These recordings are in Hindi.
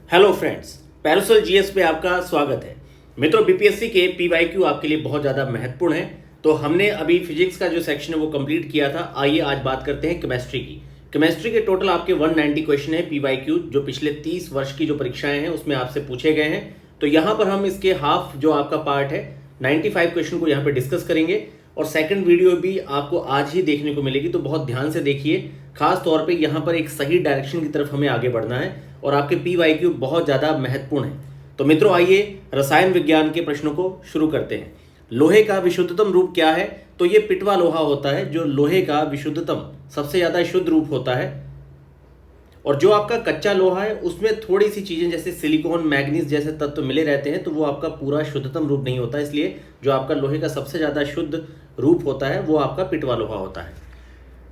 हेलो फ्रेंड्स, पैरासोल जीएस पे आपका स्वागत है। मित्रों, बीपीएससी के पीवाईक्यू आपके लिए बहुत ज़्यादा महत्वपूर्ण है। तो हमने अभी फिजिक्स का जो सेक्शन है वो कंप्लीट किया था। आइए आज बात करते हैं केमिस्ट्री की। केमिस्ट्री के टोटल आपके 190 क्वेश्चन है पीवाईक्यू, जो पिछले 30 वर्ष की जो परीक्षाएं हैं उसमें आपसे पूछे गए हैं। तो यहाँ पर हम इसके हाफ जो आपका पार्ट है 95 क्वेश्चन को यहाँ पे डिस्कस करेंगे और सेकंड वीडियो भी आपको आज ही देखने को मिलेगी। तो बहुत ध्यान से देखिए, खास तौर पे यहाँ पर एक सही डायरेक्शन की तरफ हमें आगे बढ़ना है और आपके पीवाईक्यू बहुत ज़्यादा महत्वपूर्ण है। तो मित्रों, आइए रसायन विज्ञान के प्रश्नों को शुरू करते हैं। लोहे का विशुद्धतम रूप क्या है? तो ये पिटवा लोहा होता है जो लोहे का विशुद्धतम सबसे ज़्यादा शुद्ध रूप होता है। और जो आपका कच्चा लोहा है उसमें थोड़ी सी चीज़ें जैसे सिलिकॉन, मैग्नीज जैसे तत्व मिले रहते हैं, तो वो आपका पूरा शुद्धतम रूप नहीं होता। इसलिए जो आपका लोहे का सबसे ज़्यादा शुद्ध रूप होता है वो आपका पिटवा लोहा होता है।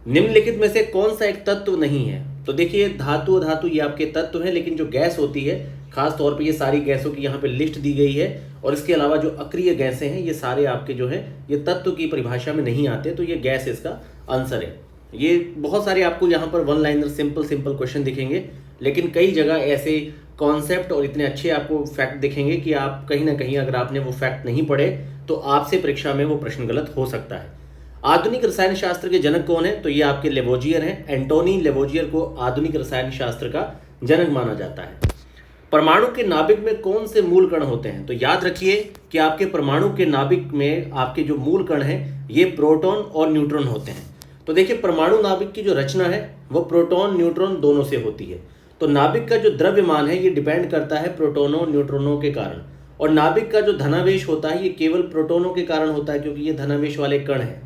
निम्नलिखित में से कौन सा एक तत्व नहीं है? तो देखिए, धातु धातु ये आपके तत्व हैं, लेकिन जो गैस होती है, खास तौर पे ये सारी गैसों की यहाँ पे लिस्ट दी गई है। और इसके अलावा जो अक्रिय गैसें हैं ये सारे आपके जो है ये तत्व की परिभाषा में नहीं आते। तो ये गैस इसका आंसर है। ये बहुत सारे आपको यहाँ पर वन लाइनर सिंपल क्वेश्चन दिखेंगे, लेकिन कई जगह ऐसे कॉन्सेप्ट और इतने अच्छे आपको फैक्ट दिखेंगे कि आप कहीं ना कहीं अगर आपने वो फैक्ट नहीं पढ़े तो आपसे परीक्षा में वो प्रश्न गलत हो सकता है। आधुनिक रसायन शास्त्र के जनक कौन है? तो ये आपके लेवोजियर हैं। एंटोनी लेवोजियर को आधुनिक रसायन शास्त्र का जनक माना जाता है। परमाणु के नाभिक में कौन से मूल कण होते हैं? तो याद रखिए कि आपके परमाणु के नाभिक में आपके जो मूल कण हैं ये प्रोटॉन और न्यूट्रॉन होते हैं। तो देखिए, परमाणु नाभिक की जो रचना है वो प्रोटॉन न्यूट्रॉन दोनों से होती है। तो नाभिक का जो द्रव्यमान है ये डिपेंड करता है प्रोटोनों न्यूट्रॉनों के कारण। और नाभिक का जो धनावेश होता है ये केवल प्रोटोनों के कारण होता है, क्योंकि ये धनावेश वाले कण हैं।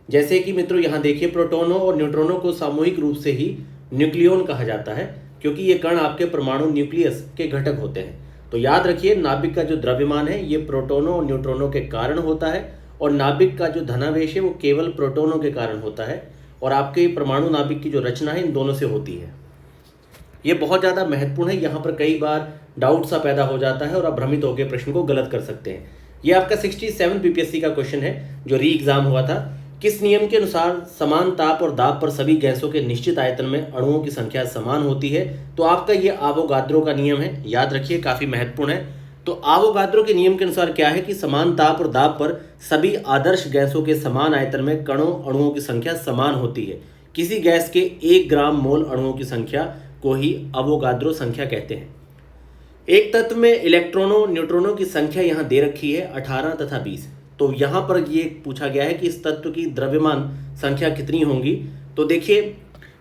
जैसे कि मित्रों यहाँ देखिए, प्रोटोनों और न्यूट्रॉनों को सामूहिक रूप से ही न्यूक्लियॉन कहा जाता है, क्योंकि ये कण आपके परमाणु न्यूक्लियस के घटक होते हैं। तो याद रखिए, नाभिक का जो द्रव्यमान है ये प्रोटोनों और न्यूट्रॉनों के कारण होता है और नाभिक का जो धनावेश है वो केवल प्रोटोनों के कारण होता है। और आपके परमाणु नाभिक की जो रचना है इन दोनों से होती है। ये बहुत ज़्यादा महत्वपूर्ण है। यहाँ पर कई बार डाउट सा पैदा हो जाता है और आप भ्रमित होकर प्रश्न को गलत कर सकते हैं। ये आपका 67 पीपीएससी का क्वेश्चन है जो री एग्जाम हुआ था। किस नियम के अनुसार समान ताप और दाब पर सभी गैसों के निश्चित आयतन में अणुओं की संख्या समान होती है? तो आपका ये आवोगाद्रो का नियम है। याद रखिए, काफ़ी महत्वपूर्ण है। तो आवोगाद्रो के नियम के अनुसार क्या है कि समान ताप और दाब पर सभी आदर्श गैसों के समान आयतन में अणुओं की संख्या समान होती है। किसी गैस के 1 ग्राम मोल अणुओं की संख्या को ही अवोगाद्रो संख्या कहते हैं। एक तत्व में इलेक्ट्रॉनों न्यूट्रॉनों की संख्या यहाँ दे रखी है 18 तथा 20। तो यहाँ पर ये पूछा गया है कि इस तत्व की द्रव्यमान संख्या कितनी होंगी। तो देखिए,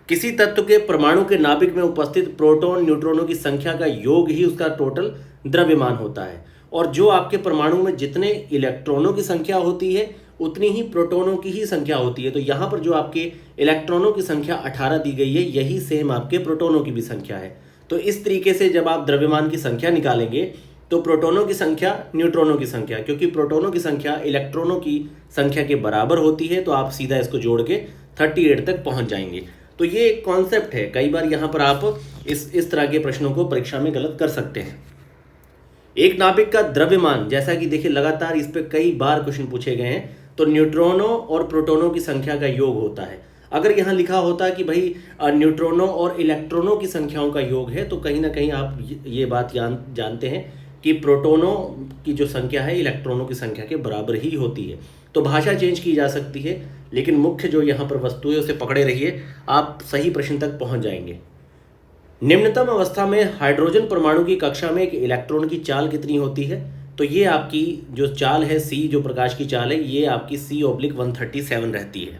किसी तत्व के परमाणु के नाभिक में उपस्थित प्रोटॉन न्यूट्रॉनों की संख्या का योग ही उसका टोटल द्रव्यमान होता है। और जो आपके परमाणु में जितने इलेक्ट्रॉनों की संख्या होती है उतनी ही प्रोटॉनों की ही संख्या होती है। तो यहाँ पर जो आपके इलेक्ट्रॉनों की संख्या 18 दी गई है, यही सेम आपके प्रोटॉनों की भी संख्या है। तो इस तरीके से जब आप द्रव्यमान की संख्या निकालेंगे तो प्रोटॉनों की संख्या न्यूट्रॉनों की संख्या, क्योंकि प्रोटॉनों की संख्या इलेक्ट्रॉनों की संख्या के बराबर होती है, तो आप सीधा इसको जोड़ के 38 तक पहुंच जाएंगे। तो ये एक कॉन्सेप्ट है। कई बार यहाँ पर आप इस तरह के प्रश्नों को परीक्षा में गलत कर सकते हैं। एक नाभिक का द्रव्यमान, जैसा कि देखिए लगातार इस पर कई बार क्वेश्चन पूछे गए हैं, तो न्यूट्रॉनों और प्रोटॉनों की संख्या का योग होता है। अगर यहाँ लिखा होता कि भाई न्यूट्रॉनों और इलेक्ट्रॉनों की संख्याओं का योग है, तो कहीं ना कहीं आप ये बात जानते हैं कि प्रोटॉनों की जो संख्या है इलेक्ट्रॉनों की संख्या के बराबर ही होती है। तो भाषा चेंज की जा सकती है, लेकिन मुख्य जो यहाँ पर वस्तु है उसे पकड़े रहिए, आप सही प्रश्न तक पहुँच जाएंगे। निम्नतम अवस्था में हाइड्रोजन परमाणु की कक्षा में एक इलेक्ट्रॉन की चाल कितनी होती है? तो ये आपकी जो चाल है C, जो प्रकाश की चाल है, ये आपकी C/137 रहती है।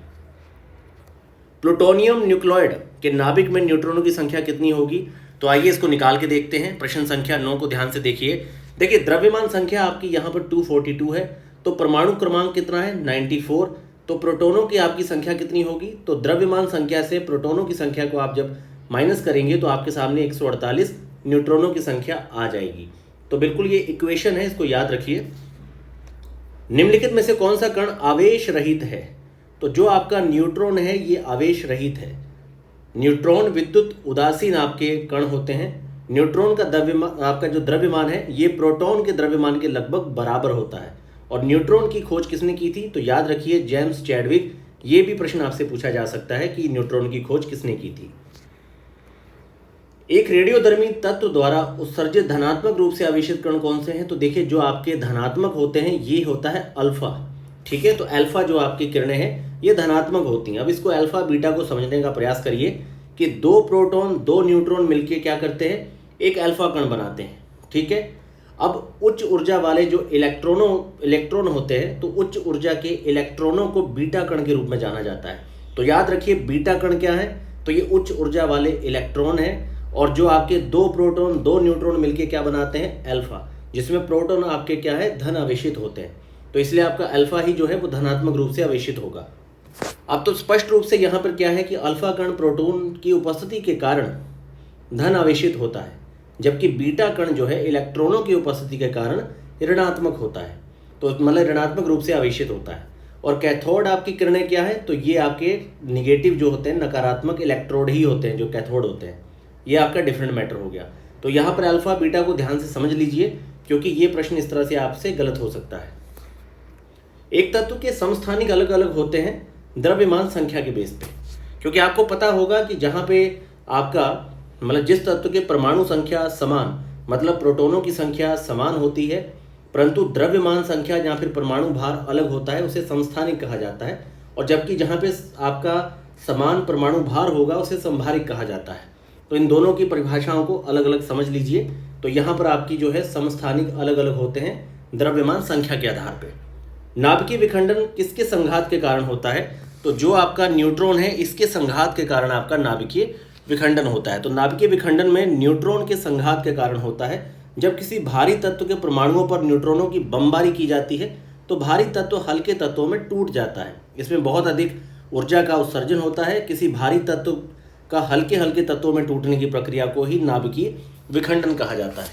प्लूटोनियम न्यूक्लॉइड के नाभिक में न्यूट्रॉनों की संख्या कितनी होगी? तो आइए इसको निकाल के देखते हैं। प्रश्न संख्या 9 को ध्यान से देखिए। देखिए, द्रव्यमान संख्या आपकी यहाँ पर 242 है, तो परमाणु क्रमांक कितना है? 94। तो प्रोटोनों की आपकी संख्या कितनी होगी? तो द्रव्यमान संख्या से प्रोटोनों की संख्या को आप जब माइनस करेंगे तो आपके सामने 148 न्यूट्रॉनों की संख्या आ जाएगी। तो बिल्कुल ये इक्वेशन है, इसको याद रखिए। निम्नलिखित में से कौन सा कण आवेश रहित है? तो जो आपका न्यूट्रॉन है ये आवेश रहित है। न्यूट्रॉन विद्युत उदासीन आपके कण होते हैं। न्यूट्रॉन का द्रव्यमान, आपका जो द्रव्यमान है ये प्रोटॉन के द्रव्यमान के लगभग बराबर होता है। और न्यूट्रॉन की खोज किसने की थी? तो याद रखिए, जेम्स चैडविक। ये भी प्रश्न आपसे पूछा जा सकता है कि न्यूट्रॉन की खोज किसने की थी। एक रेडियोधर्मी तत्व द्वारा उत्सर्जित धनात्मक रूप से आवेशित कण कौन से हैं? तो देखिए जो आपके धनात्मक होते हैं ये होता है अल्फा। ठीक है, तो अल्फा जो आपकी किरणें हैं ये धनात्मक होती हैं। अब इसको अल्फा बीटा को समझने का प्रयास करिए कि 2 प्रोटॉन 2 न्यूट्रॉन मिलके क्या करते हैं, एक अल्फा कण बनाते हैं। ठीक है, अब उच्च ऊर्जा वाले जो इलेक्ट्रॉन होते हैं तो उच्च ऊर्जा के इलेक्ट्रॉनों को बीटा कण के रूप में जाना जाता है। तो याद रखिए बीटा कण क्या है, तो ये उच्च ऊर्जा वाले इलेक्ट्रॉन हैं और जो आपके 2 प्रोटॉन 2 न्यूट्रॉन मिलके क्या बनाते हैं, अल्फा, जिसमें प्रोटॉन आपके क्या है, धन आवेशित होते हैं। तो इसलिए आपका अल्फा ही जो है वो धनात्मक रूप से आवेशित होगा। अब तो स्पष्ट रूप से यहाँ पर क्या है कि अल्फा कण प्रोटॉन की उपस्थिति के कारण धन आवेशित होता है, जबकि बीटा कण जो है इलेक्ट्रॉनों की उपस्थिति के कारण ऋणात्मक होता है, तो मतलब ऋणात्मक रूप से आवेशित होता है। और कैथोड आपकी किरणें क्या है, तो ये आपके निगेटिव जो होते हैं, नकारात्मक इलेक्ट्रोड ही होते हैं जो कैथोड होते हैं। ये आपका डिफरेंट मैटर हो गया। तो यहाँ पर अल्फा बीटा को ध्यान से समझ लीजिए, क्योंकि ये प्रश्न इस तरह से आपसे गलत हो सकता है। एक तत्व के समस्थानिक अलग अलग होते हैं द्रव्यमान संख्या के बेस पे, क्योंकि आपको पता होगा कि जहाँ पे आपका मतलब जिस तत्व के परमाणु संख्या समान, मतलब प्रोटॉनों की संख्या समान होती है, परंतु द्रव्यमान संख्या या फिर परमाणु भार अलग होता है, उसे समस्थानिक कहा जाता है। और जबकि जहाँ पे आपका समान परमाणु भार होगा उसे समभारिक कहा जाता है। तो इन दोनों की परिभाषाओं को अलग अलग समझ लीजिए। तो यहाँ पर आपकी जो है समस्थानिक अलग अलग होते हैं द्रव्यमान संख्या के आधार पर। नाभिकीय विखंडन किसके संघात के कारण होता है, तो जो आपका न्यूट्रॉन है इसके संघात के कारण आपका नाभिकीय विखंडन होता है। तो नाभिकीय विखंडन में न्यूट्रॉन के संघात के कारण होता है। जब किसी भारी तत्व के परमाणुओं पर न्यूट्रॉनों की बमबारी की जाती है तो भारी तत्व हल्के तत्वों में टूट जाता है। इसमें बहुत अधिक ऊर्जा का उत्सर्जन होता है। किसी भारी तत्व का हल्के हल्के तत्वों में टूटने की प्रक्रिया को ही नाभिकीय विखंडन कहा जाता है।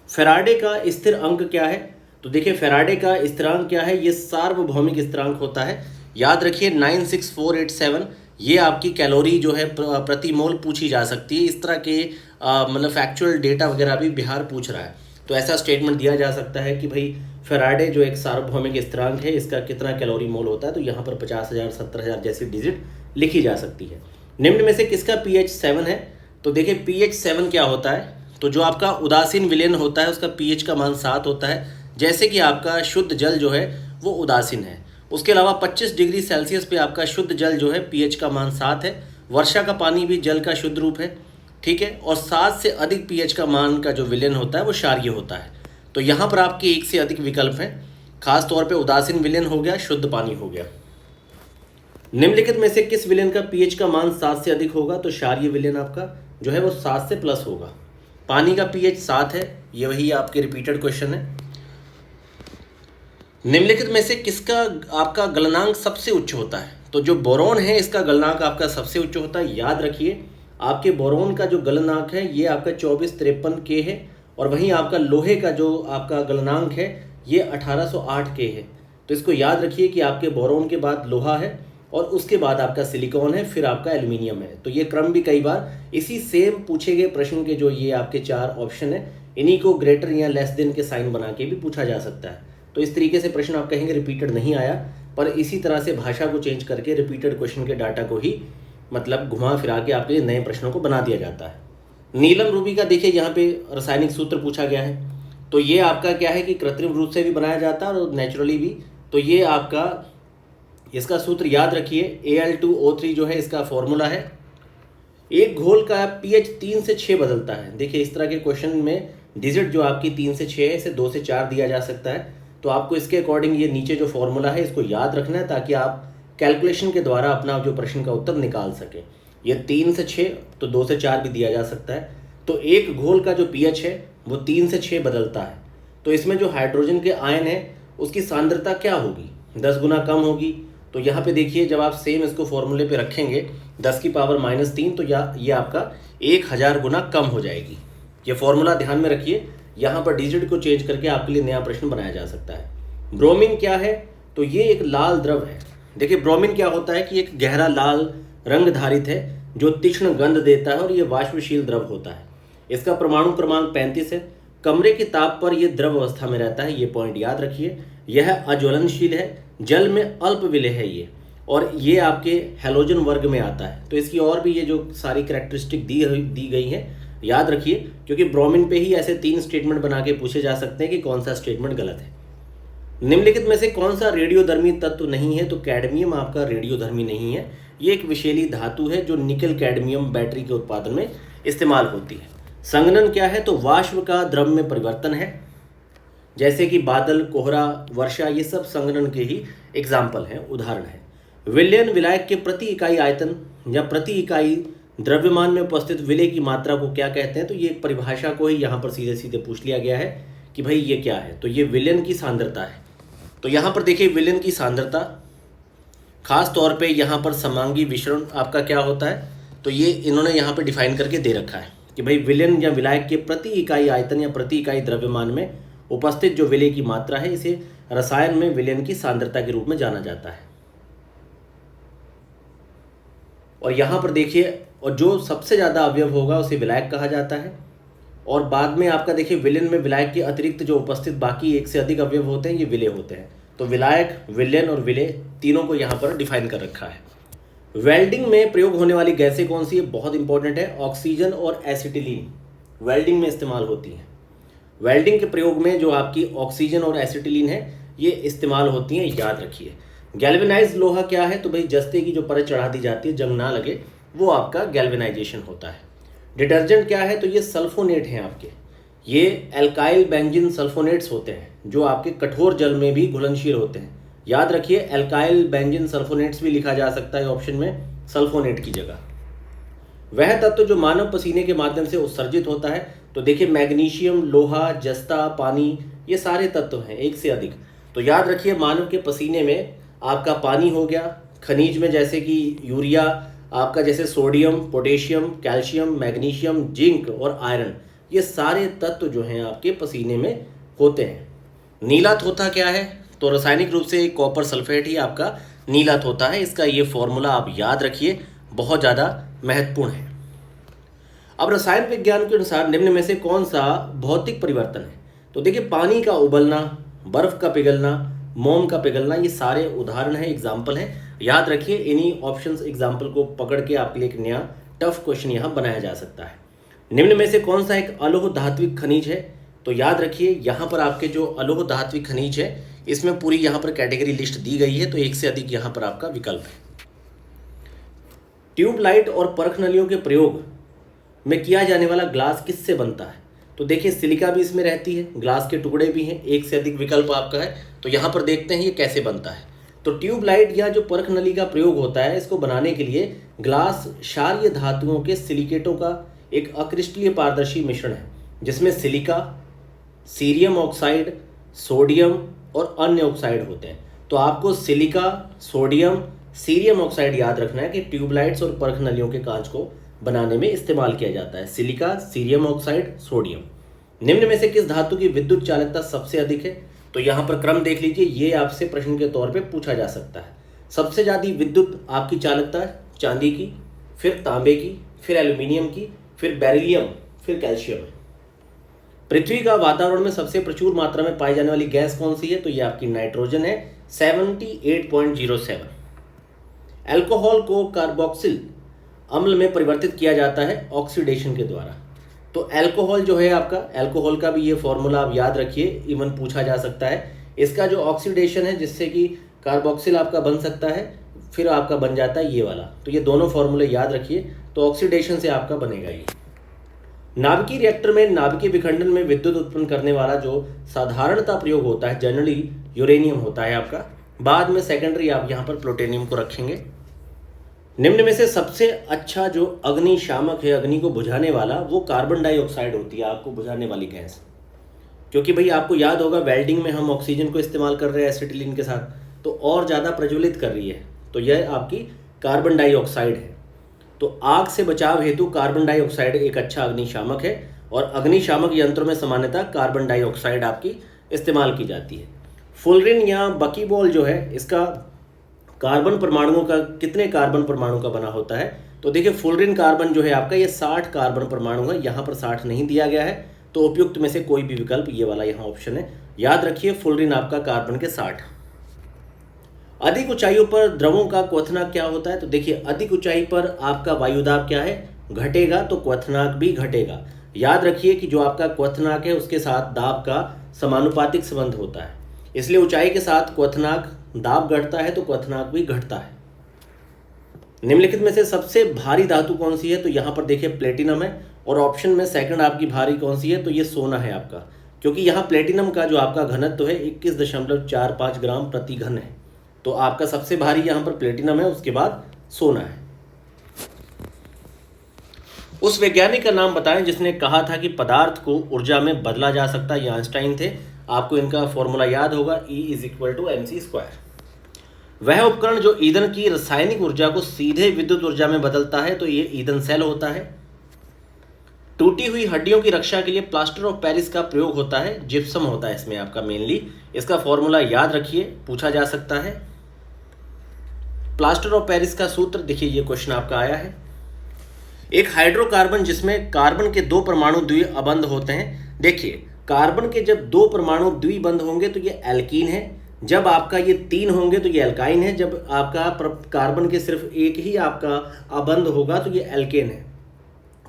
फैराडे का स्थिर अंक क्या है, तो देखिए फैराडे का स्थिरांक क्या है, ये सार्वभौमिक स्थिरांक होता है। याद रखिए 96487, ये आपकी कैलोरी जो है प्रति मोल पूछी जा सकती है। इस तरह के मतलब फैक्चुअल डेटा वगैरह भी बिहार पूछ रहा है, तो ऐसा स्टेटमेंट दिया जा सकता है कि भाई फैराडे जो एक सार्वभौमिक स्थिरांक है इसका कितना कैलोरी मोल होता है। तो यहाँ पर 50,000 70,000 जैसी डिजिट लिखी जा सकती है। निम्न में से किसका pH 7 है, तो देखिए pH 7 क्या होता है, तो जो आपका उदासीन विलयन होता है उसका pH का मान 7 होता है। जैसे कि आपका शुद्ध जल जो है वो उदासीन है। उसके अलावा 25 डिग्री सेल्सियस पे आपका शुद्ध जल जो है pH का मान 7 है। वर्षा का पानी भी जल का शुद्ध रूप है। ठीक है, और 7 से अधिक pH का मान का जो विलयन होता है वो क्षारीय होता है। तो यहाँ पर आपके एक से अधिक विकल्प हैं, खास तौर पे उदासीन विलयन हो गया, शुद्ध पानी हो गया। निम्नलिखित में से किस विलयन का pH का मान 7 से अधिक होगा, तो क्षारीय विलयन आपका जो है वो 7 से प्लस होगा। पानी का pH 7 है, ये वही आपके रिपीटेड क्वेश्चन है। निम्नलिखित में से किसका आपका गलनांक सबसे उच्च होता है, तो जो बोरोन है इसका गलनांक आपका सबसे उच्च होता है। याद रखिए आपके बोरोन का जो गलनांक है ये आपका 2453 के है, और वहीं आपका लोहे का जो आपका गलनांक है ये 1808 के है। तो इसको याद रखिए कि आपके बोरोन के बाद लोहा है और उसके बाद आपका सिलिकॉन है, फिर आपका एल्यूमिनियम है। तो ये क्रम भी कई बार इसी सेम पूछे गए प्रश्न के जो ये आपके 4 ऑप्शन है इन्हीं को ग्रेटर या लेस देन के साइन बना के भी पूछा जा सकता है। तो इस तरीके से प्रश्न आप कहेंगे रिपीटेड नहीं आया, पर इसी तरह से भाषा को चेंज करके रिपीटेड क्वेश्चन के डाटा को ही मतलब घुमा फिरा के आपके लिए नए प्रश्नों को बना दिया जाता है। नीलम रूबी का देखिए यहाँ पे रासायनिक सूत्र पूछा गया है। तो ये आपका क्या है कि कृत्रिम रूप से भी बनाया जाता है और नेचुरली भी। तो ये आपका इसका सूत्र याद रखिए, Al2O3 जो है इसका फॉर्मूला है। एक घोल का pH 3 से 6 बदलता है। देखिए इस तरह के क्वेश्चन में डिजिट जो आपकी 3 से 6 है इसे 2 से 4 दिया जा सकता है। तो आपको इसके अकॉर्डिंग ये नीचे जो फॉर्मूला है इसको याद रखना है, ताकि आप कैलकुलेशन के द्वारा अपना जो प्रश्न का उत्तर निकाल सकें। ये 3 से 6 तो 2 से 4 भी दिया जा सकता है। तो एक घोल का जो pH है वो 3 से 6 बदलता है। तो इसमें जो हाइड्रोजन के आयन है उसकी सांद्रता क्या होगी, 10 गुना कम होगी। तो यहाँ पे देखिए जब आप सेम इसको फॉर्मूले पे रखेंगे 10 की पावर -3 तो ये आपका 1000 गुना कम हो जाएगी। ये फॉर्मूला ध्यान में रखिए, यहाँ पर डिजिट को चेंज करके आपके लिए नया प्रश्न बनाया जा सकता है। ब्रोमीन क्या है, तो ये एक लाल द्रव है। देखिए ब्रोमीन क्या होता है कि एक गहरा लाल रंग धारित है जो तीक्ष्ण गंध देता है और ये वाष्पशील द्रव होता है। इसका परमाणु क्रमांक 35 है। कमरे के ताप पर यह द्रव अवस्था में रहता है, ये पॉइंट याद रखिए। यह अज्वलनशील है, जल में अल्प विलेय है ये, और ये आपके हैलोजन वर्ग में आता है। तो इसकी और भी ये जो सारी कैरेक्टरिस्टिक दी गई हैं याद रखिए, क्योंकि ब्रोमीन पे ही ऐसे 3 स्टेटमेंट बना के पूछे जा सकते हैं कि कौन सा स्टेटमेंट गलत है। निम्नलिखित में से कौन सा रेडियोधर्मी तत्व नहीं है? तो कैडमियम आपका रेडियोधर्मी नहीं है। ये एक विषैली धातु है जो निकल कैडमियम बैटरी के उत्पादन में इस्तेमाल होती है। संघनन क्या है? तो वाष्प का द्रव में परिवर्तन है, जैसे कि बादल, कोहरा, वर्षा, ये सब संघनन के ही एग्जाम्पल हैं, उदाहरण है। विलयन विलायक के प्रति इकाई आयतन या प्रति इकाई द्रव्यमान में उपस्थित विलय की मात्रा को क्या कहते हैं? तो ये एक परिभाषा को ही यहाँ पर सीधे सीधे पूछ लिया गया है कि भाई ये क्या है? तो ये विलयन की सांद्रता है। तो यहाँ पर देखिए विलयन की सांद्रता, खास तौर पे यहाँ पर समांगी विसरण आपका क्या होता है? तो ये इन्होंने यहाँ पर डिफाइन करके दे रखा है कि भाई विलयन या विलायक के प्रति इकाई आयतन या प्रति इकाई द्रव्यमान में उपस्थित जो विलय की मात्रा है, इसे रसायन में विलयन की सांद्रता के रूप में जाना जाता है। और यहाँ पर देखिए, और जो सबसे ज़्यादा अवयव होगा उसे विलायक कहा जाता है। और बाद में आपका देखिए विलयन में विलायक के अतिरिक्त जो उपस्थित बाकी एक से अधिक अवयव होते हैं, ये विलय होते हैं। तो विलायक, विलयन और विलय तीनों को यहाँ पर डिफाइन कर रखा है। वेल्डिंग में प्रयोग होने वाली गैसें कौन सी है? बहुत इंपॉर्टेंट है। ऑक्सीजन और एसिटिलीन वेल्डिंग में इस्तेमाल होती हैं। वेल्डिंग के प्रयोग में जो आपकी ऑक्सीजन और एसिटिलीन है ये इस्तेमाल होती हैं, याद रखिए। गैल्वेनाइज लोहा क्या है? तो भाई जस्ते की जो परत चढ़ा दी जाती है, जंग ना लगे, वो आपका गैल्वेनाइजेशन होता है। डिटर्जेंट क्या है? तो ये सल्फोनेट हैं आपके, ये एल्काइल बेंजीन सल्फोनेट्स होते हैं जो आपके कठोर जल में भी घुलनशील होते हैं। याद रखिए एल्काइल बेंजीन सल्फोनेट्स भी लिखा जा सकता है ऑप्शन में सल्फोनेट की जगह। वह तत्व जो मानव पसीने के माध्यम से उत्सर्जित होता है, तो देखिए मैग्नीशियम, लोहा, जस्ता, पानी, ये सारे तत्व हैं, एक से अधिक। तो याद रखिए मानव के पसीने में आपका पानी हो गया, खनिज में जैसे कि यूरिया, आपका जैसे sodium, potassium, calcium, magnesium, zinc और आयरन, ये सारे तत्व जो हैं आपके पसीने में होते हैं। नीला थोथा क्या है? तो रासायनिक रूप से कॉपर सल्फेट ही आपका नीला थोथा है। इसका ये फॉर्मूला आप याद रखिए, बहुत ज़्यादा महत्वपूर्ण है। अब रसायन विज्ञान के अनुसार निम्न में से कौन सा भौतिक परिवर्तन है? तो देखिए पानी का उबलना, बर्फ का पिघलना, मोम का पिघलना, ये सारे उदाहरण हैं, एग्जाम्पल हैं। याद रखिए इन्हीं ऑप्शंस एग्जाम्पल को पकड़ के आपके लिए एक नया टफ क्वेश्चन यहाँ बनाया जा सकता है। निम्न में से कौन सा एक अलोह धात्विक खनिज है? तो याद रखिए यहाँ पर आपके जो अलोह धात्विक खनिज है, इसमें पूरी यहाँ पर कैटेगरी लिस्ट दी गई है, तो एक से अधिक यहाँ पर आपका विकल्प है। ट्यूबलाइट और परख नलियों के प्रयोग में किया जाने वाला ग्लास किससे बनता है? तो देखिए सिलिका भी इसमें रहती है, ग्लास के टुकड़े भी हैं, एक से अधिक विकल्प आपका है। तो यहाँ पर देखते हैं ये कैसे बनता है। तो ट्यूबलाइट या जो परख नली का प्रयोग होता है, इसको बनाने के लिए ग्लास क्षारीय धातुओं के सिलिकेटों का एक अक्रिस्टलीय पारदर्शी मिश्रण है, जिसमें सिलिका, सीरियम ऑक्साइड, सोडियम और अन्य ऑक्साइड होते हैं। तो आपको सिलिका, सोडियम, सीरियम ऑक्साइड याद रखना है कि ट्यूबलाइट्स और परख नलियों के कांच को बनाने में इस्तेमाल किया जाता है। Silica, cerium oxide, sodium. निम्न में से किस धातु की विद्युत चालकता सबसे अधिक है? तो यहाँ पर क्रम देख लीजिए, ये आपसे प्रश्न के तौर पे पूछा जा सकता है। सबसे ज़्यादा विद्युत आपकी चालकता चांदी की, फिर तांबे की, फिर एल्यूमिनियम की, फिर बेरिलियम, फिर कैल्शियम है। पृथ्वी का वातावरण में सबसे प्रचुर मात्रा में पाई जाने वाली गैस कौन सी है? तो ये आपकी नाइट्रोजन है, 78.07। अल्कोहल को कार्बोक्सिल अम्ल में परिवर्तित किया जाता है ऑक्सीडेशन के द्वारा। तो अल्कोहल जो है आपका, अल्कोहल का भी ये फॉर्मूला आप याद रखिए, इवन पूछा जा सकता है। इसका जो ऑक्सीडेशन है जिससे कि कार्बोक्सिल आपका बन सकता है, फिर आपका बन जाता है ये वाला। तो ये दोनों फॉर्मूले याद रखिए, तो ऑक्सीडेशन से आपका बनेगा ये। नाभिकीय रिएक्टर में नाभिकीय विखंडन में विद्युत उत्पन्न करने वाला जो साधारणतः प्रयोग होता है, जनरली यूरेनियम होता है आपका। बाद में सेकेंडरी आप यहाँ पर प्लूटोनियम को रखेंगे। निम्न में से सबसे अच्छा जो अग्निशामक है, अग्नि को बुझाने वाला, वो कार्बन डाइऑक्साइड होती है, आपको बुझाने वाली गैस। क्योंकि भाई आपको याद होगा वेल्डिंग में हम ऑक्सीजन को इस्तेमाल कर रहे हैं एसिटिलीन के साथ, तो और ज़्यादा प्रज्वलित कर रही है, तो यह आपकी कार्बन डाइऑक्साइड है। तो आग से बचाव हेतु कार्बन डाइऑक्साइड एक अच्छा अग्निशामक है, और अग्निशामक यंत्रों में सामान्यतः कार्बन डाइऑक्साइड आपकी इस्तेमाल की जाती है। फुलरिन या बकीबॉल जो है, इसका कार्बन परमाणुओं का, कितने कार्बन परमाणु का बना होता है? तो देखिए फुलरिन कार्बन जो है आपका, ये 60 कार्बन परमाणु है। यहाँ पर 60 नहीं दिया गया है, तो उपयुक्त में से कोई भी विकल्प ये वाला यहाँ ऑप्शन है। याद रखिए फुलरिन आपका कार्बन के 60। अधिक ऊंचाइयों पर द्रवों का क्वथनांक क्या होता है? तो देखिए, अधिक ऊंचाई पर आपका वायुदाब क्या है? घटेगा, तो क्वथनांक भी घटेगा। याद रखिए कि जो आपका क्वथनांक है उसके साथ दाब का समानुपातिक संबंध होता है, इसलिए ऊंचाई के साथ क्वथनांक, दाब घटता है तो क्वथनांक भी घटता है। निम्नलिखित में से सबसे भारी धातु कौन सी है? तो यहाँ पर देखिए प्लेटिनम है, और ऑप्शन में सेकंड आपकी भारी कौन सी है? तो ये सोना है आपका, क्योंकि यहाँ प्लेटिनम का जो आपका घनत्व है 21.45 ग्राम प्रति घन है। तो आपका सबसे भारी यहाँ पर प्लेटिनम है, उसके बाद सोना है। उस वैज्ञानिक का नाम बताएं जिसने कहा था कि पदार्थ को ऊर्जा में बदला जा सकता है। ये आइंस्टाइन थे। आपको इनका फॉर्मूला याद होगा, E=mc²। वह उपकरण जो ईंधन की रासायनिक ऊर्जा को सीधे विद्युत ऊर्जा में बदलता है, तो ये ईंधन सेल होता है। टूटी हुई हड्डियों की रक्षा के लिए प्लास्टर ऑफ पेरिस का प्रयोग होता है, जिप्सम होता है इसमें आपका मेनली। इसका फॉर्मूला याद रखिए, पूछा जा सकता है। प्लास्टर ऑफ पेरिस का सूत्र देखिए, ये क्वेश्चन आपका आया है। एक हाइड्रोकार्बन जिसमें कार्बन के 2 परमाणु द्विबंध होते हैं। देखिए, कार्बन के जब 2 परमाणु द्विबंध होंगे तो ये एल्कीन है, जब आपका ये 3 होंगे तो ये एल्काइन है, जब आपका कार्बन के सिर्फ एक ही आपका अबंध होगा तो ये एल्केन है।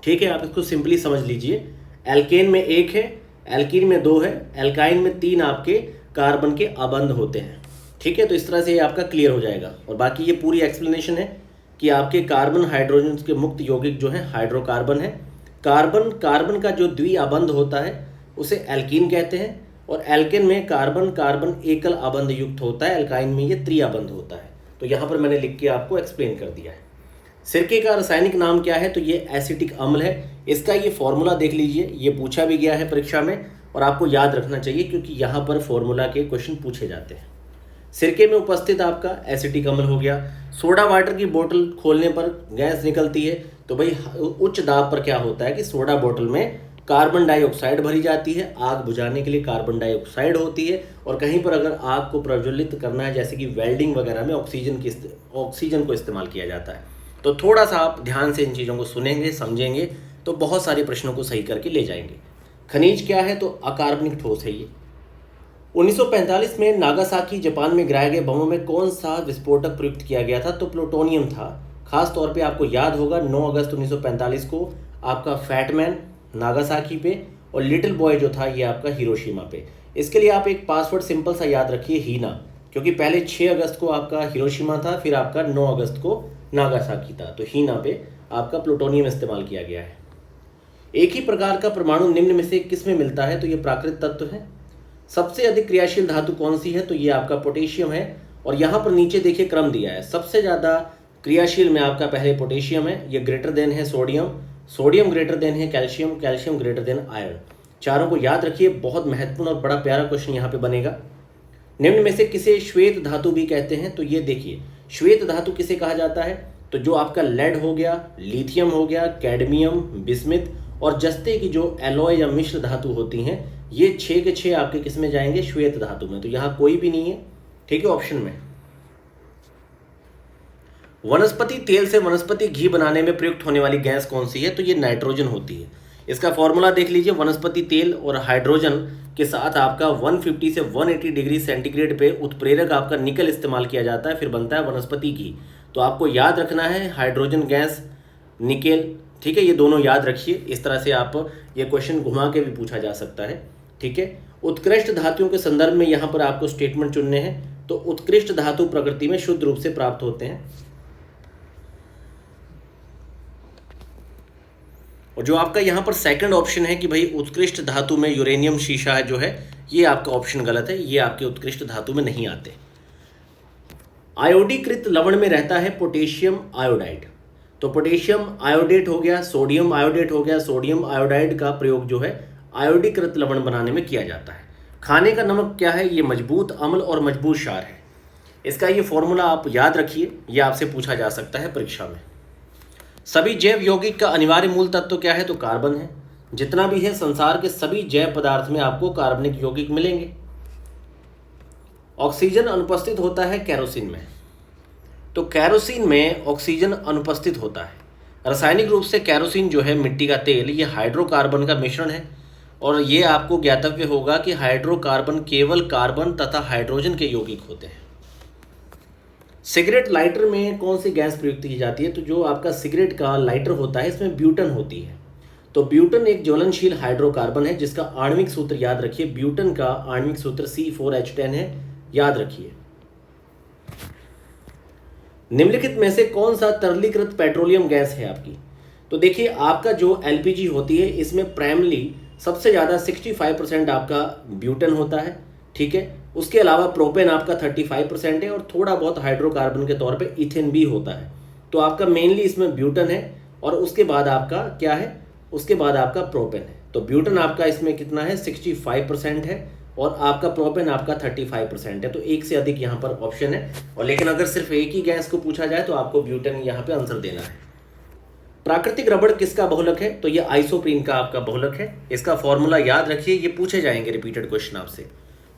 ठीक है, आप इसको सिंपली समझ लीजिए। एल्केन में 1 है, एल्कीन में 2 है, एल्काइन में 3 आपके कार्बन के अबंध होते हैं। ठीक है, तो इस तरह से ये आपका क्लियर हो जाएगा। और बाकी ये पूरी एक्सप्लेनेशन है कि आपके कार्बन हाइड्रोजन के मुक्त यौगिक जो है हाइड्रोकार्बन है। कार्बन का जो द्विअबंध होता है उसे एल्कीन कहते हैं, और एल्केन में कार्बन कार्बन एकल अबंध युक्त होता है, एल्काइन में ये त्रिअबंध होता है। तो यहाँ पर मैंने लिख के आपको एक्सप्लेन कर दिया है। सिरके का रासायनिक नाम क्या है? तो ये एसिटिक अम्ल है। इसका ये फॉर्मूला देख लीजिए, ये पूछा भी गया है परीक्षा में और आपको याद रखना चाहिए, क्योंकि यहाँ पर फॉर्मूला के क्वेश्चन पूछे जाते हैं। सिरके में उपस्थित आपका एसिटिक अम्ल हो गया। सोडा वाटर की बोतल खोलने पर गैस निकलती है, तो भाई उच्च दाब पर क्या होता है कि सोडा बोतल में कार्बन डाइऑक्साइड भरी जाती है। आग बुझाने के लिए कार्बन डाइऑक्साइड होती है, और कहीं पर अगर आग को प्रज्वलित करना है, जैसे कि वेल्डिंग वगैरह में ऑक्सीजन को इस्तेमाल किया जाता है। तो थोड़ा सा आप ध्यान से इन चीज़ों को सुनेंगे, समझेंगे, तो बहुत सारे प्रश्नों को सही करके ले जाएंगे। खनिज क्या है? तो अकार्बनिक ठोस है ये। 1945 में नागासाकी जापान में गिराए गए बमों में कौन सा विस्फोटक प्रयुक्त किया गया था? तो प्लूटोनियम था। खास तौर पे आपको याद होगा 9 अगस्त 1945 को आपका फैटमैन नागासाकी पे, और लिटिल बॉय जो था ये आपका हिरोशिमा पे। इसके लिए आप एक पासवर्ड सिंपल सा याद रखिए, हीना, क्योंकि पहले 6 अगस्त को आपका हिरोशिमा था, फिर आपका 9 अगस्त को नागासाकी था। तो हीना पे आपका प्लूटोनियम इस्तेमाल किया गया है। एक ही प्रकार का परमाणु निम्न में से किस में मिलता है? तो ये प्राकृत तत्व है। सबसे अधिक क्रियाशील धातु कौन सी है? तो ये आपका पोटेशियम है। और यहाँ पर नीचे देखिए क्रम दिया है, सबसे ज़्यादा क्रियाशील में आपका पहले पोटेशियम है, ये ग्रेटर देन है सोडियम, सोडियम ग्रेटर देन है calcium, calcium greater than iron. चारों को याद रखिए, बहुत महत्वपूर्ण और बड़ा प्यारा क्वेश्चन यहाँ पे बनेगा। निम्न में से किसे श्वेत धातु भी कहते हैं? तो ये देखिए, श्वेत धातु किसे कहा जाता है? तो जो आपका लेड हो गया, लिथियम हो गया, कैडमियम, बिस्मिथ और जस्ते की जो एलॉय या मिश्र धातु होती हैं, ये 6 के 6 आपके किस में जाएंगे? श्वेत धातु में। तो यहाँ कोई भी नहीं है, ठीक है, ऑप्शन में। वनस्पति तेल से वनस्पति घी बनाने में प्रयुक्त होने वाली गैस कौन सी है? तो ये नाइट्रोजन होती है। इसका फॉर्मूला देख लीजिए, वनस्पति तेल और हाइड्रोजन के साथ आपका 150 से 180 डिग्री सेंटीग्रेड पे उत्प्रेरक आपका निकल इस्तेमाल किया जाता है, फिर बनता है वनस्पति घी। तो आपको याद रखना है हाइड्रोजन गैस, निकेल, ठीक है, ये दोनों याद रखिए। इस तरह से आप ये क्वेश्चन घुमा के भी पूछा जा सकता है, ठीक है। उत्कृष्ट धातुओं के संदर्भ में यहाँ पर आपको स्टेटमेंट चुनने हैं। तो उत्कृष्ट धातु प्रकृति में शुद्ध रूप से प्राप्त होते हैं। और जो आपका यहाँ पर सेकंड ऑप्शन है कि भाई उत्कृष्ट धातु में यूरेनियम शीशा है जो है, ये आपका ऑप्शन गलत है, ये आपके उत्कृष्ट धातु में नहीं आते। आयोडीकृत लवण में रहता है पोटेशियम आयोडाइड। तो पोटेशियम आयोडेट हो गया, सोडियम आयोडेट हो गया, सोडियम आयोडाइड का प्रयोग जो है आयोडीकृत लवण बनाने में किया जाता है। खाने का नमक क्या है? ये मजबूत अम्ल और मजबूत क्षार है। इसका ये फॉर्मूला आप याद रखिए, ये आपसे पूछा जा सकता है परीक्षा में। सभी जैव यौगिक का अनिवार्य मूल तत्व क्या है? तो कार्बन है। जितना भी है संसार के सभी जैव पदार्थ में आपको कार्बनिक यौगिक मिलेंगे। ऑक्सीजन अनुपस्थित होता है केरोसिन में। तो केरोसिन में ऑक्सीजन अनुपस्थित होता है। रासायनिक रूप से केरोसिन जो है मिट्टी का तेल, ये हाइड्रोकार्बन का मिश्रण है। और ये आपको ज्ञातव्य होगा कि हाइड्रोकार्बन केवल कार्बन तथा हाइड्रोजन के यौगिक होते हैं। सिगरेट लाइटर में कौन सी गैस प्रयुक्त की जाती है? तो जो आपका सिगरेट का लाइटर होता है इसमें ब्यूटन होती है। तो ब्यूटन एक ज्वलनशील हाइड्रोकार्बन है जिसका आणविक सूत्र याद रखिए, ब्यूटन का आणविक सूत्र C4H10 है, याद रखिए। निम्नलिखित में से कौन सा तरलीकृत पेट्रोलियम गैस है आपकी? तो देखिए आपका जो एलपीजी होती है इसमें प्राइमली सबसे ज़्यादा 65% आपका ब्यूटन होता है, ठीक है। उसके अलावा प्रोपेन आपका 35% है और थोड़ा बहुत हाइड्रोकार्बन के तौर पे इथेन भी होता है। तो आपका मेनली इसमें ब्यूटन है और उसके बाद आपका क्या है, उसके बाद आपका प्रोपेन है। तो ब्यूटन आपका इसमें कितना है, 65% है और आपका प्रोपेन आपका 35% है। तो एक से अधिक यहाँ पर ऑप्शन है। और लेकिन अगर सिर्फ एक ही गैस को पूछा जाए तो आपको ब्यूटन यहाँ पे आंसर देना है। प्राकृतिक रबड़ किसका बहुलक है? तो ये आइसोप्रीन का आपका बहुलक है। इसका फॉर्मूला याद रखिए, ये पूछे जाएंगे रिपीटेड क्वेश्चन आपसे।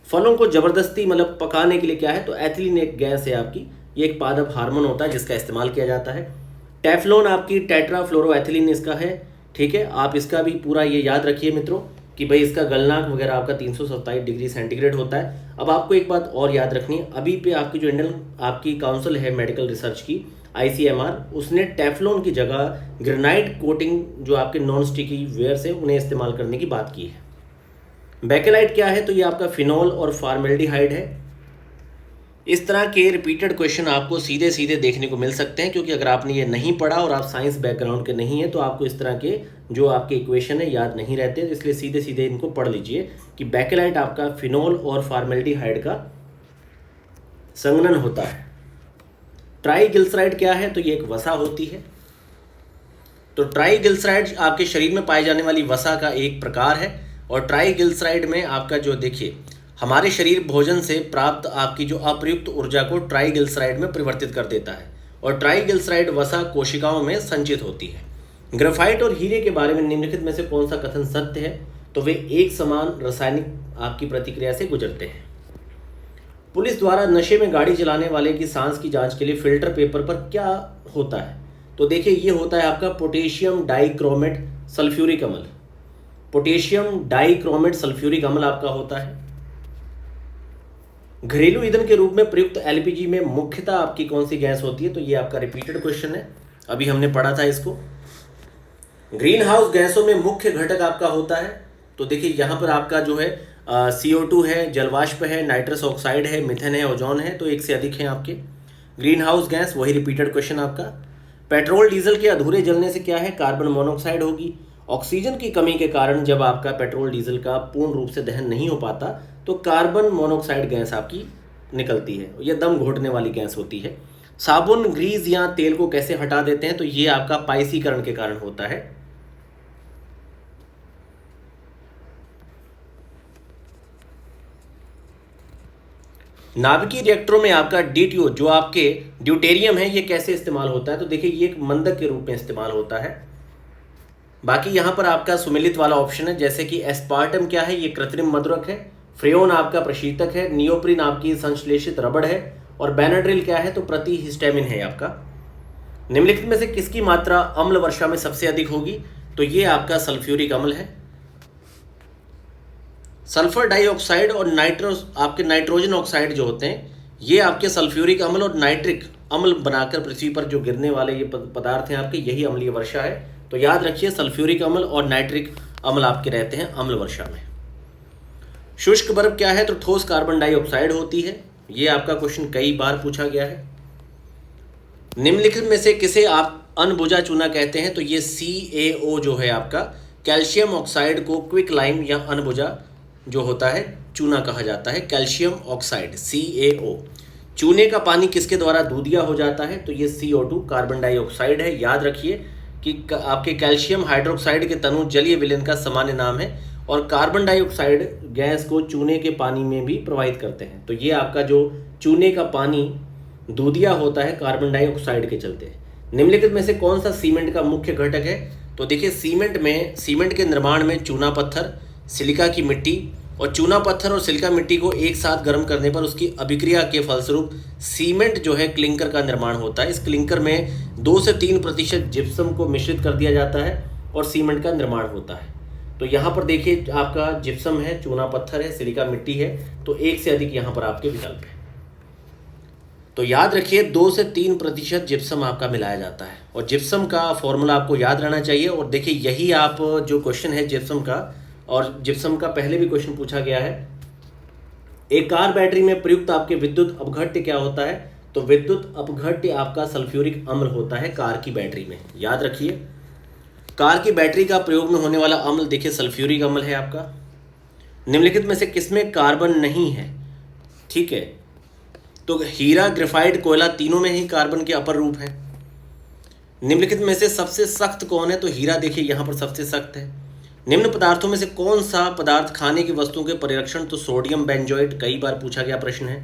फलों को जबरदस्ती मतलब पकाने के लिए क्या है? तो एथिलीन एक गैस है आपकी, ये एक पादप हार्मोन होता है जिसका इस्तेमाल किया जाता है। टेफ्लॉन आपकी टेट्राफ्लोरोएथिलीन इसका है, ठीक है। आप इसका भी पूरा ये याद रखिए मित्रों कि भाई इसका गलनांक वगैरह आपका 327 डिग्री सेंटीग्रेड होता है। अब आपको एक बात और याद रखनी है, अभी पे आपकी जो इंडियन आपकी काउंसिल है मेडिकल रिसर्च की ICMR, उसने टेफ्लॉन की जगह ग्रेनाइट कोटिंग जो आपके नॉन स्टिकी वेयर से उन्हें इस्तेमाल करने की बात की है। बेकेलाइट क्या है? तो ये आपका फिनॉल और फॉर्मेल्डिहाइड है। इस तरह के रिपीटेड क्वेश्चन आपको सीधे सीधे देखने को मिल सकते हैं, क्योंकि अगर आपने ये नहीं पढ़ा और आप साइंस बैकग्राउंड के नहीं हैं तो आपको इस तरह के जो आपके इक्वेशन है याद नहीं रहते, इसलिए सीधे सीधे इनको पढ़ लीजिए कि बेकेलाइट आपका फिनॉल और फॉर्मेल्डिहाइड का संघनन होता है। ट्राइग्लिसराइड क्या है? तो ये एक वसा होती है। तो ट्राइग्लिसराइड आपके शरीर में पाए जाने वाली वसा का एक प्रकार है और ट्राइग्लिसराइड में आपका जो देखिए हमारे शरीर भोजन से प्राप्त आपकी जो अप्रयुक्त ऊर्जा को ट्राइग्लिसराइड में परिवर्तित कर देता है और ट्राइग्लिसराइड वसा कोशिकाओं में संचित होती है। ग्रेफाइट और हीरे के बारे में निम्नलिखित में से कौन सा कथन सत्य है? तो वे एक समान रासायनिक आपकी प्रतिक्रिया से गुजरते हैं। पुलिस द्वारा नशे में गाड़ी चलाने वाले की सांस की जांच के लिए फिल्टर पेपर पर क्या होता है? तो देखिए ये होता है आपका पोटेशियम डाइक्रोमेट सल्फ्यूरिक अम्ल। पोटेशियम डाइक्रोमेट सल्फ्यूरिक अम्ल आपका होता है। घरेलू ईंधन के रूप में प्रयुक्त एलपीजी में मुख्यतः आपकी कौन सी गैस होती है? तो ये आपका रिपीटेड क्वेश्चन है, अभी हमने पढ़ा था इसको। ग्रीन हाउस गैसों में मुख्य घटक आपका होता है, तो देखिए यहाँ पर आपका जो है CO2 है, जलवाष्प है, नाइट्रस ऑक्साइड है, मिथेन है, ओजोन है, तो एक से अधिक हैं आपके ग्रीन हाउस गैस। वही रिपीटेड क्वेश्चन आपका। पेट्रोल डीजल के अधूरे जलने से क्या है? कार्बन मोनोऑक्साइड होगी। ऑक्सीजन की कमी के कारण जब आपका पेट्रोल डीजल का पूर्ण रूप से दहन नहीं हो पाता तो कार्बन मोनोऑक्साइड गैस आपकी निकलती है, यह दम घोटने वाली गैस होती है। साबुन, ग्रीस या तेल को कैसे हटा देते हैं? तो ये आपका पाइसीकरण के कारण होता है। नाभिकीय रिएक्टरों में आपका DTO जो आपके ड्यूटेरियम है ये कैसे इस्तेमाल होता है? तो देखिए ये एक मंदक के रूप में इस्तेमाल होता है। बाकी यहाँ पर आपका सुमेलित वाला ऑप्शन है, जैसे कि एस्पार्टम क्या है? ये कृत्रिम मधुरक है। फ्रेओन आपका प्रशीतक है। नियोप्रिन आपकी संश्लेषित रबड़ है और बेनाड्रिल क्या है? तो प्रतिहिस्टामिन है आपका। निम्नलिखित में से किसकी मात्रा अम्ल वर्षा में सबसे अधिक होगी? तो ये आपका सल्फ्यूरिक अम्ल है। सल्फर डाइऑक्साइड और आपके नाइट्रोजन ऑक्साइड जो होते हैं ये आपके सल्फ्यूरिक अम्ल और नाइट्रिक अम्ल बनाकर पृथ्वी पर जो गिरने वाले ये पदार्थ हैं आपके, यही अम्लीय वर्षा है। तो याद रखिए सल्फ्यूरिक अम्ल और नाइट्रिक अम्ल आपके रहते हैं अम्ल वर्षा में। शुष्क बर्फ क्या है? तो ठोस कार्बन डाइऑक्साइड होती है। ये आपका क्वेश्चन कई बार पूछा गया है। निम्नलिखित में से किसे आप अनबुझा चूना कहते हैं? तो ये CaO जो है आपका कैल्शियम ऑक्साइड को क्विक लाइम या अनबुझा जो होता है चूना कहा जाता है। Calcium oxide CaO। चूने का पानी किसके द्वारा दूधिया हो जाता है? तो ये CO2 कार्बन डाइऑक्साइड है। याद रखिए कि आपके कैल्शियम हाइड्रोक्साइड के तनु जलीय विलयन का सामान्य नाम है और कार्बन डाइऑक्साइड गैस को चूने के पानी में भी प्रवाहित करते हैं। तो ये आपका जो चूने का पानी दूधिया होता है कार्बन डाइऑक्साइड के चलते। निम्नलिखित में से कौन सा सीमेंट का मुख्य घटक है? तो देखिए सीमेंट के निर्माण में चूना पत्थर, सिलिका की मिट्टी और चूना पत्थर और सिलिका मिट्टी को एक साथ गर्म करने पर उसकी अभिक्रिया के फलस्वरूप सीमेंट जो है क्लिंकर का निर्माण होता है। इस क्लिंकर में 2 से 3% जिप्सम को मिश्रित कर दिया जाता है और सीमेंट का निर्माण होता है। तो यहाँ पर देखिए आपका जिप्सम है, चूना पत्थर है, सिलिका मिट्टी है, तो एक से अधिक यहाँ पर आपके विकल्प है। तो याद रखिए 2 से 3% जिप्सम आपका मिलाया जाता है और जिप्सम का फॉर्मूला आपको याद रहना चाहिए। और देखिए यही आप जो क्वेश्चन है जिप्सम का, और जिप्सम का पहले भी क्वेश्चन पूछा गया है, एक कार बैटरी में प्रयुक्त आपके विद्युत अपघट्य क्या होता है? तो विद्युत अपघट्य आपका सल्फ्यूरिक अम्ल होता है कार की बैटरी में। याद रखिए कार की बैटरी का प्रयोग में होने वाला अम्ल देखिए सल्फ्यूरिक अम्ल है आपका। निम्नलिखित में से किसमें कार्बन नहीं है? ठीक है, तो हीरा, ग्रेफाइट, कोयला तीनों में ही कार्बन के अपर रूप हैं। निम्नलिखित में से सबसे सख्त कौन है? तो हीरा देखिए यहाँ पर सबसे सख्त है। निम्न पदार्थों में से कौन सा पदार्थ खाने की वस्तुओं के परिरक्षण? तो सोडियम बेंजोएट, कई बार पूछा गया प्रश्न है।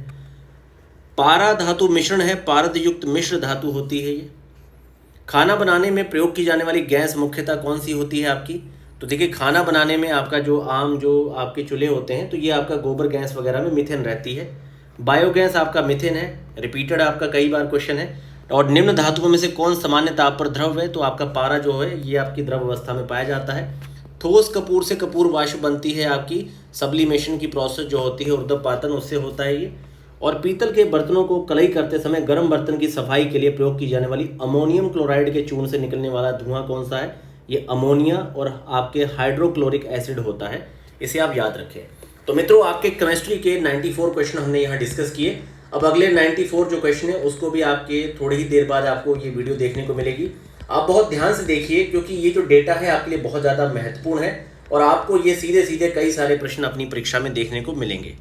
पारा धातु मिश्रण है, पारद युक्त मिश्र धातु होती है ये। खाना बनाने में प्रयोग की जाने वाली गैस मुख्यतः कौन सी होती है आपकी? तो देखिए खाना बनाने में आपका जो आपके चूल्हे होते हैं तो ये आपका गोबर गैस वगैरह में मीथेन रहती है। बायोगैस आपका मीथेन है, रिपीटेड आपका कई बार क्वेश्चन है। और निम्न धातुओं में से कौन सामान्य ताप पर द्रव है? तो आपका पारा जो है ये आपकी द्रव अवस्था में पाया जाता है। ठोस कपूर से कपूर वाष्प बनती है आपकी, सब्लिमेशन की प्रोसेस जो होती है ऊर्ध्वपातन उससे होता है ये। और पीतल के बर्तनों को कलई करते समय गर्म बर्तन की सफाई के लिए प्रयोग की जाने वाली अमोनियम क्लोराइड के चूर्ण से निकलने वाला धुआं कौन सा है? ये अमोनिया और आपके हाइड्रोक्लोरिक एसिड होता है, इसे आप याद रखें। तो मित्रों आपके केमिस्ट्री के 94 क्वेश्चन हमने यहाँ डिस्कस किए। अब अगले 94 जो क्वेश्चन है उसको भी आपके थोड़ी ही देर बाद आपको ये वीडियो देखने को मिलेगी। आप बहुत ध्यान से देखिए क्योंकि ये जो डेटा है आपके लिए बहुत ज़्यादा महत्वपूर्ण है और आपको ये सीधे सीधे कई सारे प्रश्न अपनी परीक्षा में देखने को मिलेंगे।